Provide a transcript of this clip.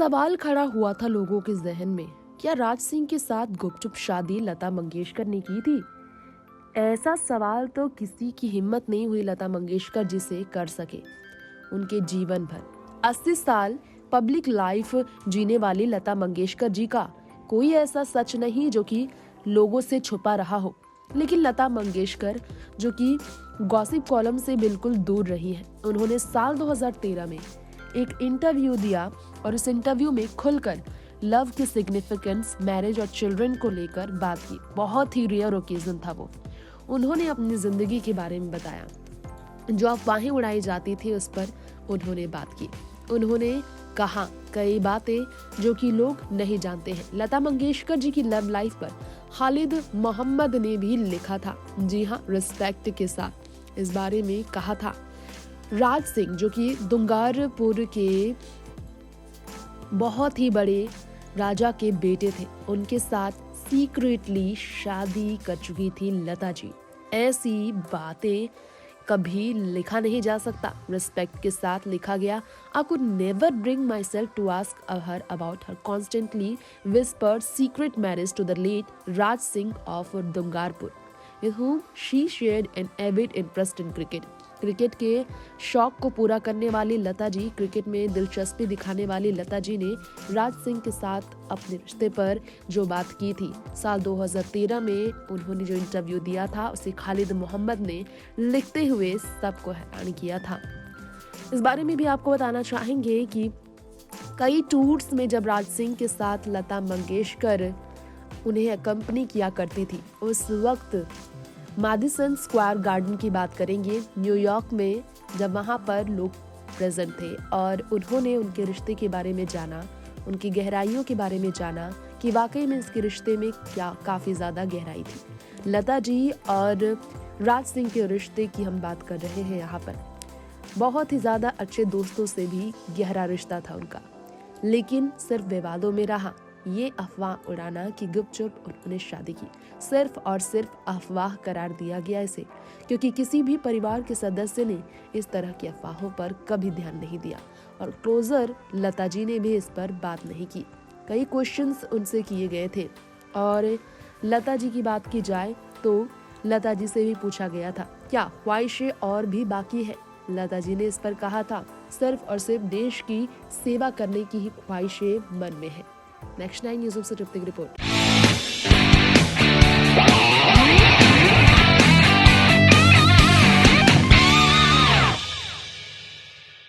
सवाल खड़ा हुआ था लोगों के जहन में, क्या राज सिंह के साथ गुपचुप शादी लता मंगेशकर ने की थी? ऐसा सवाल तो किसी की हिम्मत नहीं हुई लता मंगेशकर जी से कर सके। उनके जीवन भर 80 साल पब्लिक लाइफ जीने वाली लता मंगेशकर जी का कोई ऐसा सच नहीं जो कि लोगों से छुपा रहा हो। लेकिन लता मंगेशकर जो कि गॉसिप कॉलम से बिल्कुल दूर रही हैं, उन्होंने साल 2013 में एक इंटरव्यू दिया और इस इंटरव्यू में खुलकर लव की सिग्निफिकेंस, मैरिज और चिल्ड्रन को लेकर बात की। बहुत ही रेयर ओकेजन था वो। उन्होंने अपनी जिंदगी के बारे में बताया, जो अफवाहें उड़ाई जाती थी उस पर उन्होंने बात की। उन्होंने कहा कई बातें जो कि लोग नहीं जानते हैं। लता मंगेशकर जी की लव लाइफ पर खालिद मोहम्मद ने भी लिखा था, जी हाँ, रिस्पेक्ट के साथ इस बारे में कहा था। राज सिंह जो कि दुंगारपुर के बहुत ही बड़े राजा के बेटे थे, उनके साथ सीक्रेटली शादी कर चुकी थी लता जी। ऐसी बातें कभी लिखा नहीं जा सकता, रिस्पेक्ट के साथ लिखा गया। I could never bring myself to ask her about her constantly whispered secret marriage to the late Raj Singh of Dungarpur, with whom she shared an avid interest in cricket. Cricket के शौक को पूरा करने वाली लता जी, क्रिकेट में दिलचस्पी दिखाने वाली लता जी ने राज सिंह के साथ अपने रिश्ते पर जो बात की थी, साल 2013 में उन्होंने जो इंटरव्यू दिया था उसे खालिद मोहम्मद ने लिखते हुए सबको हैरान किया था। इस बारे में भी आपको बताना चाहेंगे कि कई टूर्स में जब राज सिंह के साथ लता मंगेशकर उन्हें अकम्पनी किया करती थी, उस वक्त मैडिसन स्क्वायर गार्डन की बात करेंगे न्यूयॉर्क में, जब वहां पर लोग प्रेजेंट थे और उन्होंने उनके रिश्ते के बारे में जाना, उनकी गहराइयों के बारे में जाना कि वाकई में इसके रिश्ते में क्या काफी ज्यादा गहराई थी। लता जी और राज सिंह के रिश्ते की हम बात कर रहे हैं यहाँ पर। बहुत ही ज्यादा अच्छे दोस्तों से भी गहरा रिश्ता था उनका, लेकिन सिर्फ विवादों में रहा। ये अफवाह उड़ाना कि गुपचुप उन्होंने शादी की, सिर्फ और सिर्फ अफवाह करार दिया गया इसे, क्योंकि किसी भी परिवार के सदस्य ने इस तरह की अफवाहों पर कभी ध्यान नहीं दिया और क्लोजर लता जी ने भी इस पर बात नहीं की। कई क्वेश्चंस उनसे किए गए थे और लता जी की बात की जाए तो लता जी से भी पूछा गया था क्या ख्वाहिशें और भी बाकी है। लता जी ने इस पर कहा था सिर्फ और सिर्फ देश की सेवा करने की ही ख्वाहिशें मन में है। नेक्स्ट 9 न्यूज़ से रिपोर्ट।